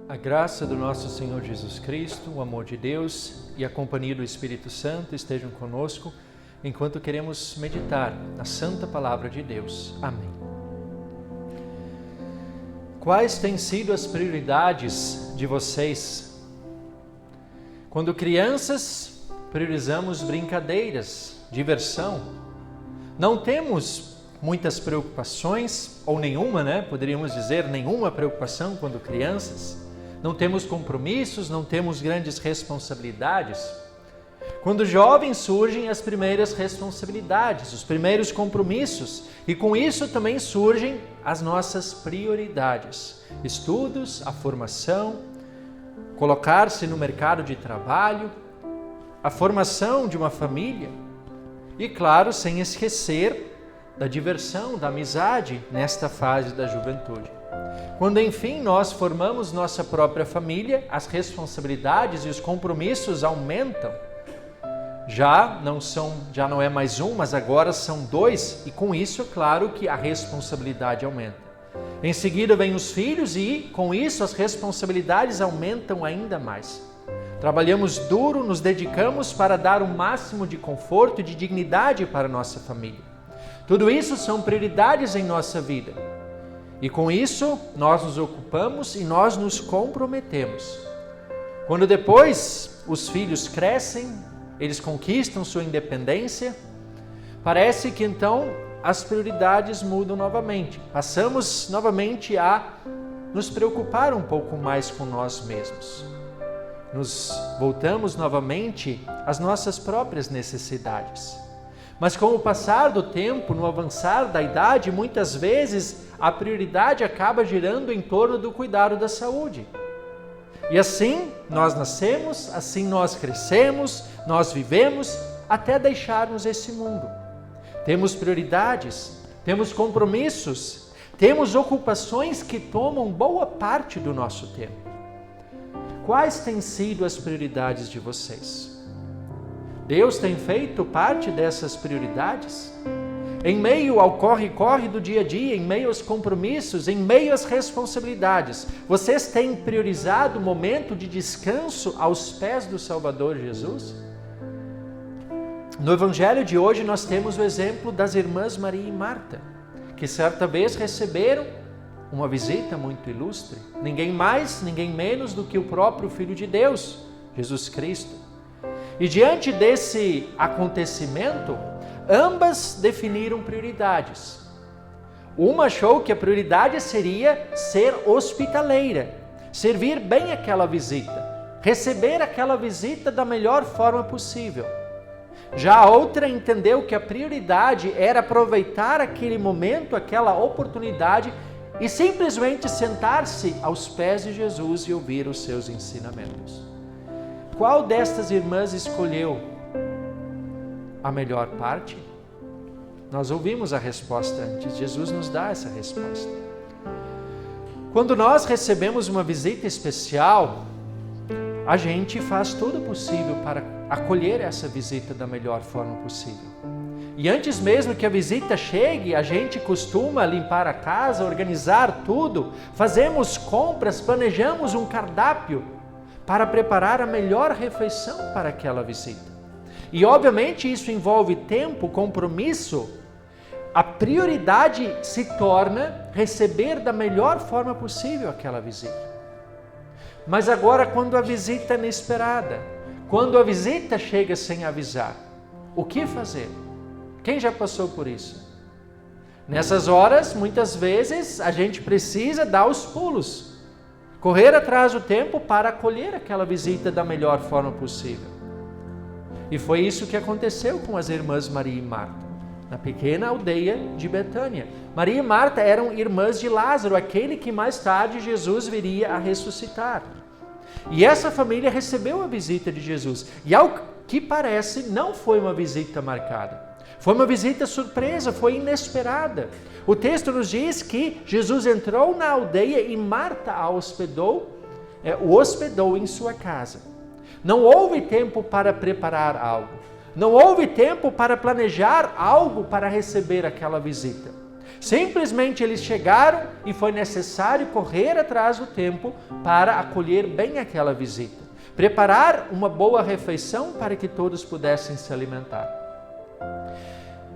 A graça do nosso Senhor Jesus Cristo, o amor de Deus e a companhia do Espírito Santo estejam conosco enquanto queremos meditar na Santa Palavra de Deus. Amém. Quais têm sido as prioridades de vocês? Quando crianças, priorizamos brincadeiras, diversão. Não temos muitas preocupações, ou nenhuma, Poderíamos dizer nenhuma preocupação quando crianças. Não temos compromissos, não temos grandes responsabilidades. Quando jovens surgem as primeiras responsabilidades, os primeiros compromissos, e com isso também surgem as nossas prioridades. Estudos, a formação, colocar-se no mercado de trabalho, a formação de uma família e, claro, sem esquecer da diversão, da amizade nesta fase da juventude. Quando, enfim, nós formamos nossa própria família, as responsabilidades e os compromissos aumentam. Já não é mais um, mas agora são dois, e com isso, claro que a responsabilidade aumenta. Em seguida vem os filhos e, com isso, as responsabilidades aumentam ainda mais. Trabalhamos duro, nos dedicamos para dar o máximo de conforto e de dignidade para a nossa família. Tudo isso são prioridades em nossa vida. E com isso, nós nos ocupamos e nós nos comprometemos. Quando depois os filhos crescem, eles conquistam sua independência, parece que então as prioridades mudam novamente. Passamos novamente a nos preocupar um pouco mais com nós mesmos. Nos voltamos novamente às nossas próprias necessidades. Mas com o passar do tempo, no avançar da idade, muitas vezes a prioridade acaba girando em torno do cuidado da saúde. E assim nós nascemos, assim nós crescemos, nós vivemos, até deixarmos esse mundo. Temos prioridades, temos compromissos, temos ocupações que tomam boa parte do nosso tempo. Quais têm sido as prioridades de vocês? Deus tem feito parte dessas prioridades? Em meio ao corre-corre do dia a dia, em meio aos compromissos, em meio às responsabilidades, vocês têm priorizado o momento de descanso aos pés do Salvador Jesus? No Evangelho de hoje nós temos o exemplo das irmãs Maria e Marta, que certa vez receberam uma visita muito ilustre, ninguém mais, ninguém menos do que o próprio Filho de Deus, Jesus Cristo. E diante desse acontecimento, ambas definiram prioridades. Uma achou que a prioridade seria ser hospitaleira, servir bem aquela visita, receber aquela visita da melhor forma possível. Já a outra entendeu que a prioridade era aproveitar aquele momento, aquela oportunidade e simplesmente sentar-se aos pés de Jesus e ouvir os seus ensinamentos. Qual destas irmãs escolheu a melhor parte? Nós ouvimos a resposta antes, Jesus nos dá essa resposta. Quando nós recebemos uma visita especial, a gente faz tudo o possível para acolher essa visita da melhor forma possível. E antes mesmo que a visita chegue, a gente costuma limpar a casa, organizar tudo, fazemos compras, planejamos um cardápio para preparar a melhor refeição para aquela visita. E obviamente isso envolve tempo, compromisso. A prioridade se torna receber da melhor forma possível aquela visita. Mas agora, quando a visita é inesperada, quando a visita chega sem avisar, o que fazer? Quem já passou por isso? Nessas horas, muitas vezes, a gente precisa dar os pulos, correr atrás do tempo para acolher aquela visita da melhor forma possível. E foi isso que aconteceu com as irmãs Maria e Marta, na pequena aldeia de Betânia. Maria e Marta eram irmãs de Lázaro, aquele que mais tarde Jesus viria a ressuscitar. E essa família recebeu a visita de Jesus. E ao que parece, não foi uma visita marcada. Foi uma visita surpresa, foi inesperada. O texto nos diz que Jesus entrou na aldeia e Marta o hospedou em sua casa. Não houve tempo para preparar algo. Não houve tempo para planejar algo para receber aquela visita. Simplesmente eles chegaram e foi necessário correr atrás do tempo para acolher bem aquela visita. Preparar uma boa refeição para que todos pudessem se alimentar.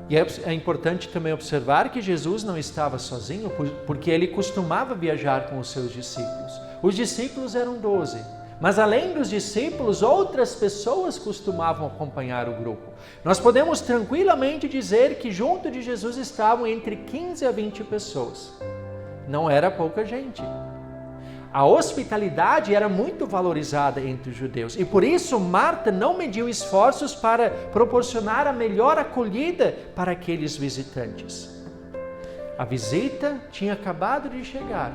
E é importante também observar que Jesus não estava sozinho, porque ele costumava viajar com os seus discípulos. Os discípulos eram 12, mas além dos discípulos, outras pessoas costumavam acompanhar o grupo. Nós podemos tranquilamente dizer que junto de Jesus estavam entre 15 a 20 pessoas. Não era pouca gente. A hospitalidade era muito valorizada entre os judeus e por isso Marta não mediu esforços para proporcionar a melhor acolhida para aqueles visitantes. A visita tinha acabado de chegar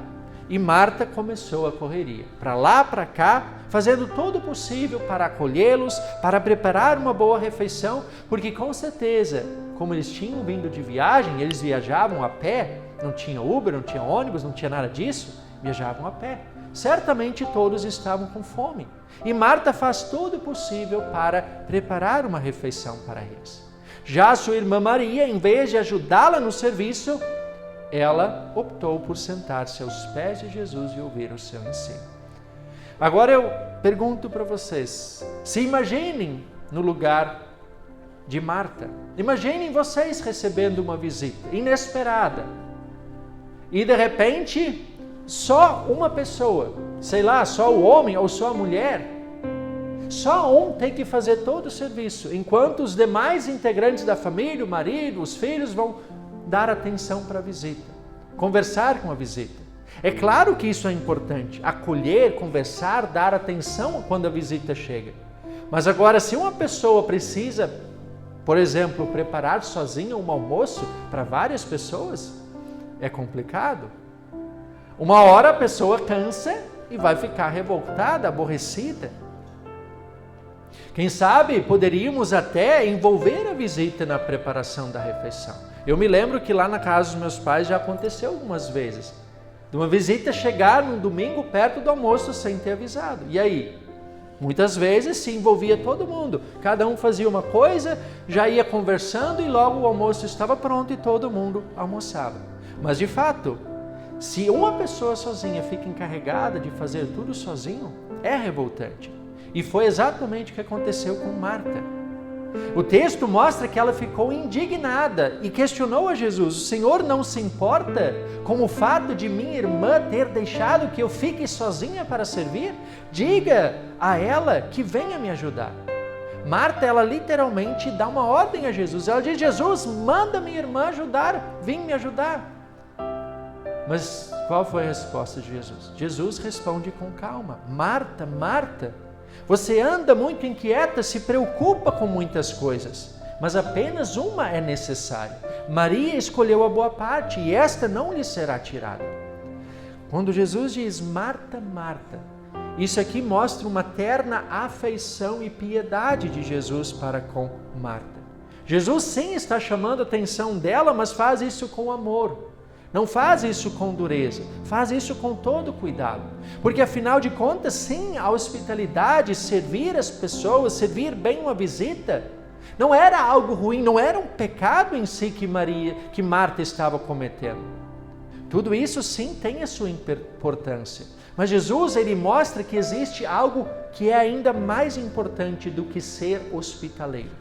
e Marta começou a correria, para lá, para cá, fazendo todo o possível para acolhê-los, para preparar uma boa refeição, porque com certeza, como eles tinham vindo de viagem, eles viajavam a pé, não tinha Uber, não tinha ônibus, não tinha nada disso, viajavam a pé. Certamente todos estavam com fome. E Marta faz todo o possível para preparar uma refeição para eles. Já sua irmã Maria, em vez de ajudá-la no serviço, ela optou por sentar-se aos pés de Jesus e ouvir o seu ensino. Agora eu pergunto para vocês, se imaginem no lugar de Marta. Imaginem vocês recebendo uma visita inesperada. E de repente, só uma pessoa, sei lá, só o homem ou só a mulher, só um tem que fazer todo o serviço, enquanto os demais integrantes da família, o marido, os filhos vão dar atenção para a visita, conversar com a visita. É claro que isso é importante, acolher, conversar, dar atenção quando a visita chega. Mas agora, se uma pessoa precisa, por exemplo, preparar sozinha um almoço para várias pessoas, é complicado. Uma hora a pessoa cansa e vai ficar revoltada, aborrecida. Quem sabe poderíamos até envolver a visita na preparação da refeição. Eu me lembro que lá na casa dos meus pais já aconteceu algumas vezes. De uma visita chegar num domingo perto do almoço sem ter avisado. E aí? Muitas vezes se envolvia todo mundo. Cada um fazia uma coisa, já ia conversando e logo o almoço estava pronto e todo mundo almoçava. Mas de fato, se uma pessoa sozinha fica encarregada de fazer tudo sozinho, é revoltante. E foi exatamente o que aconteceu com Marta. O texto mostra que ela ficou indignada e questionou a Jesus: o Senhor não se importa com o fato de minha irmã ter deixado que eu fique sozinha para servir? Diga a ela que venha me ajudar. Marta, ela literalmente dá uma ordem a Jesus. Ela diz: Jesus, manda minha irmã ajudar, vem me ajudar. Mas qual foi a resposta de Jesus? Jesus responde com calma: Marta, Marta, você anda muito inquieta, se preocupa com muitas coisas, mas apenas uma é necessária. Maria escolheu a boa parte e esta não lhe será tirada. Quando Jesus diz Marta, Marta, isso aqui mostra uma terna afeição e piedade de Jesus para com Marta. Jesus sim está chamando a atenção dela, mas faz isso com amor. Não faz isso com dureza, faz isso com todo cuidado. Porque afinal de contas, sim, a hospitalidade, servir as pessoas, servir bem uma visita, não era algo ruim, não era um pecado em si que Marta estava cometendo. Tudo isso sim tem a sua importância. Mas Jesus, ele mostra que existe algo que é ainda mais importante do que ser hospitaleiro.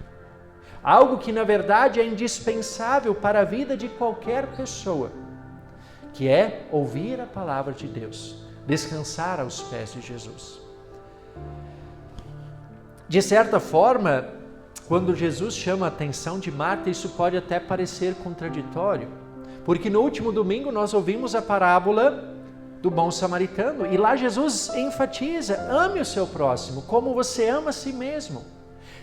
Algo que na verdade é indispensável para a vida de qualquer pessoa, que é ouvir a palavra de Deus, descansar aos pés de Jesus. De certa forma, quando Jesus chama a atenção de Marta, isso pode até parecer contraditório, porque no último domingo nós ouvimos a parábola do bom samaritano, e lá Jesus enfatiza: ame o seu próximo como você ama a si mesmo.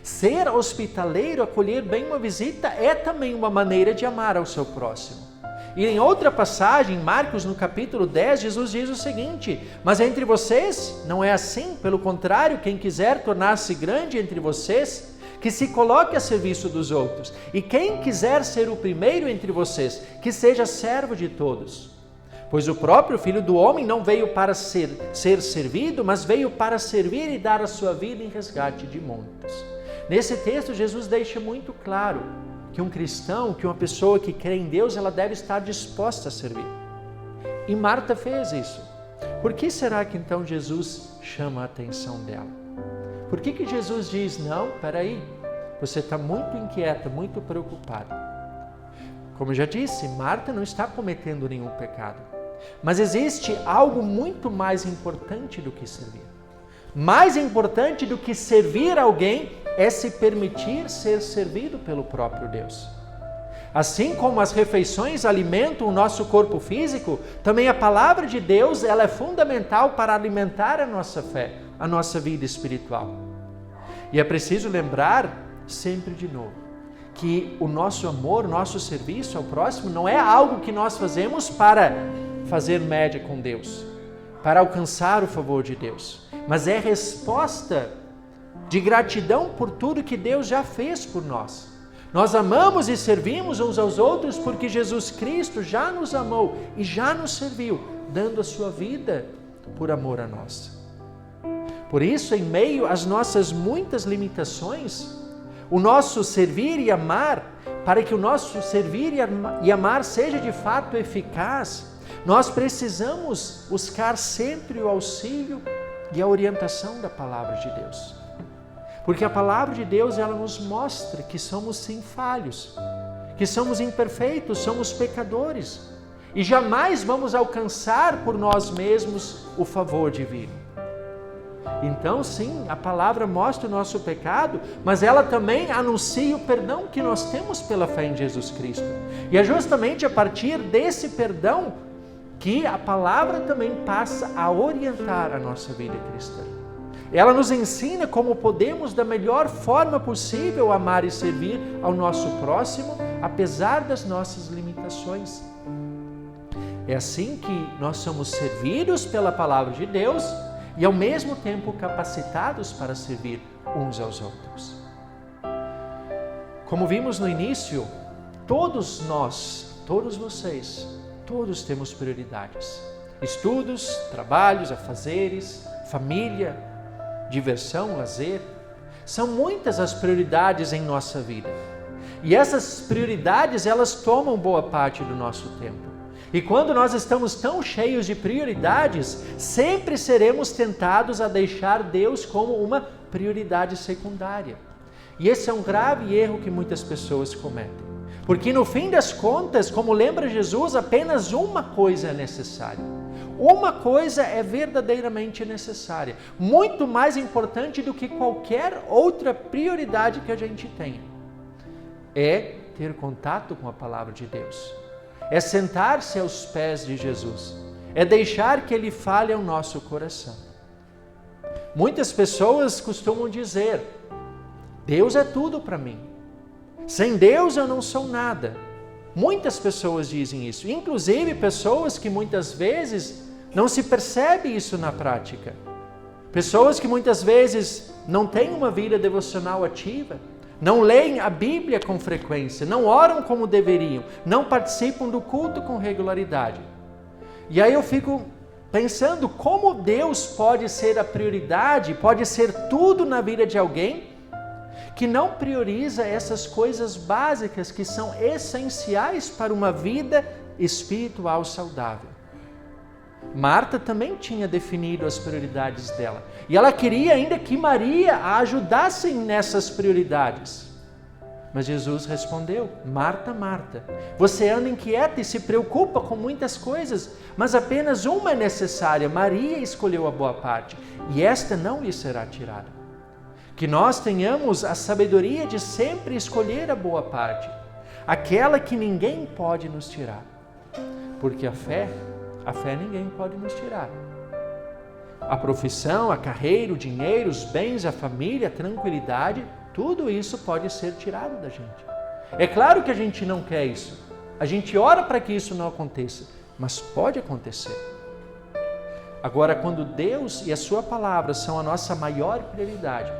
Ser hospitaleiro, acolher bem uma visita, é também uma maneira de amar ao seu próximo. E em outra passagem, Marcos, no capítulo 10, Jesus diz o seguinte: mas entre vocês não é assim, pelo contrário, quem quiser tornar-se grande entre vocês, que se coloque a serviço dos outros, e quem quiser ser o primeiro entre vocês, que seja servo de todos. Pois o próprio Filho do Homem não veio para ser servido, mas veio para servir e dar a sua vida em resgate de muitos. Nesse texto, Jesus deixa muito claro que um cristão, que uma pessoa que crê em Deus, ela deve estar disposta a servir. E Marta fez isso. Por que será que então Jesus chama a atenção dela? Por que Jesus diz, não, peraí, você está muito inquieta, muito preocupada? Como eu já disse, Marta não está cometendo nenhum pecado. Mas existe algo muito mais importante do que servir. Mais importante do que servir alguém é se permitir ser servido pelo próprio Deus. Assim como as refeições alimentam o nosso corpo físico, também a palavra de Deus ela é fundamental para alimentar a nossa fé, a nossa vida espiritual. E é preciso lembrar, sempre de novo, que o nosso amor, o nosso serviço ao próximo não é algo que nós fazemos para fazer média com Deus, para alcançar o favor de Deus, mas é resposta de gratidão por tudo que Deus já fez por nós. Nós amamos e servimos uns aos outros porque Jesus Cristo já nos amou e já nos serviu, dando a sua vida por amor a nós. Por isso, em meio às nossas muitas limitações, o nosso servir e amar, para que o nosso servir e amar seja de fato eficaz, nós precisamos buscar sempre o auxílio e a orientação da palavra de Deus. Porque a palavra de Deus, ela nos mostra que somos sim falhos, que somos imperfeitos, somos pecadores e jamais vamos alcançar por nós mesmos o favor divino. Então, sim, a palavra mostra o nosso pecado, mas ela também anuncia o perdão que nós temos pela fé em Jesus Cristo. E é justamente a partir desse perdão que a palavra também passa a orientar a nossa vida cristã. Ela nos ensina como podemos, da melhor forma possível, amar e servir ao nosso próximo, apesar das nossas limitações. É assim que nós somos servidos pela palavra de Deus e, ao mesmo tempo, capacitados para servir uns aos outros. Como vimos no início, todos nós, todos vocês, todos temos prioridades. Estudos, trabalhos, afazeres, família, diversão, lazer, são muitas as prioridades em nossa vida. E essas prioridades, elas tomam boa parte do nosso tempo. E quando nós estamos tão cheios de prioridades, sempre seremos tentados a deixar Deus como uma prioridade secundária. E esse é um grave erro que muitas pessoas cometem. Porque no fim das contas, como lembra Jesus, apenas uma coisa é necessária. Uma coisa é verdadeiramente necessária, muito mais importante do que qualquer outra prioridade que a gente tenha. É ter contato com a palavra de Deus. É sentar-se aos pés de Jesus. É deixar que Ele fale ao nosso coração. Muitas pessoas costumam dizer, Deus é tudo para mim. Sem Deus eu não sou nada. Muitas pessoas dizem isso, inclusive pessoas que muitas vezes não se percebe isso na prática. Pessoas que muitas vezes não têm uma vida devocional ativa, não leem a Bíblia com frequência, não oram como deveriam, não participam do culto com regularidade. E aí eu fico pensando como Deus pode ser a prioridade, pode ser tudo na vida de alguém que não prioriza essas coisas básicas que são essenciais para uma vida espiritual saudável. Marta também tinha definido as prioridades dela. E ela queria ainda que Maria a ajudasse nessas prioridades. Mas Jesus respondeu, Marta, Marta, você anda inquieta e se preocupa com muitas coisas, mas apenas uma é necessária. Maria escolheu a boa parte, e esta não lhe será tirada. Que nós tenhamos a sabedoria de sempre escolher a boa parte, aquela que ninguém pode nos tirar. Porque a fé ninguém pode nos tirar. A profissão, a carreira, o dinheiro, os bens, a família, a tranquilidade, tudo isso pode ser tirado da gente. É claro que a gente não quer isso. A gente ora para que isso não aconteça, mas pode acontecer. Agora, quando Deus e a sua palavra são a nossa maior prioridade,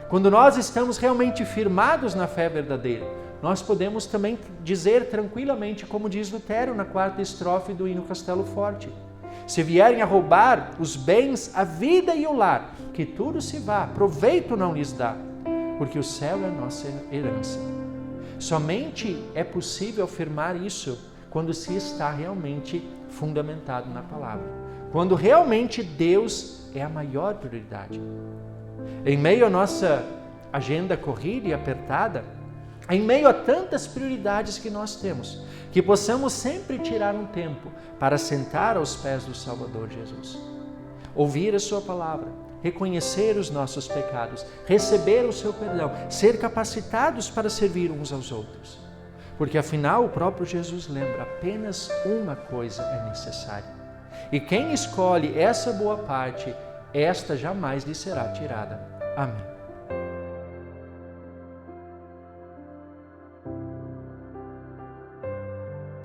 quando nós estamos realmente firmados na fé verdadeira, nós podemos também dizer tranquilamente, como diz Lutero na 4ª estrofe do hino Castelo Forte: se vierem a roubar os bens, a vida e o lar, que tudo se vá, proveito não lhes dá, porque o céu é a nossa herança. Somente é possível afirmar isso quando se está realmente fundamentado na palavra. Quando realmente Deus é a maior prioridade. Em meio à nossa agenda corrida e apertada, em meio a tantas prioridades que nós temos, que possamos sempre tirar um tempo para sentar aos pés do Salvador Jesus. Ouvir a sua palavra, reconhecer os nossos pecados, receber o seu perdão, ser capacitados para servir uns aos outros. Porque afinal o próprio Jesus lembra, apenas uma coisa é necessária. E quem escolhe essa boa parte, esta jamais lhe será tirada. Amém.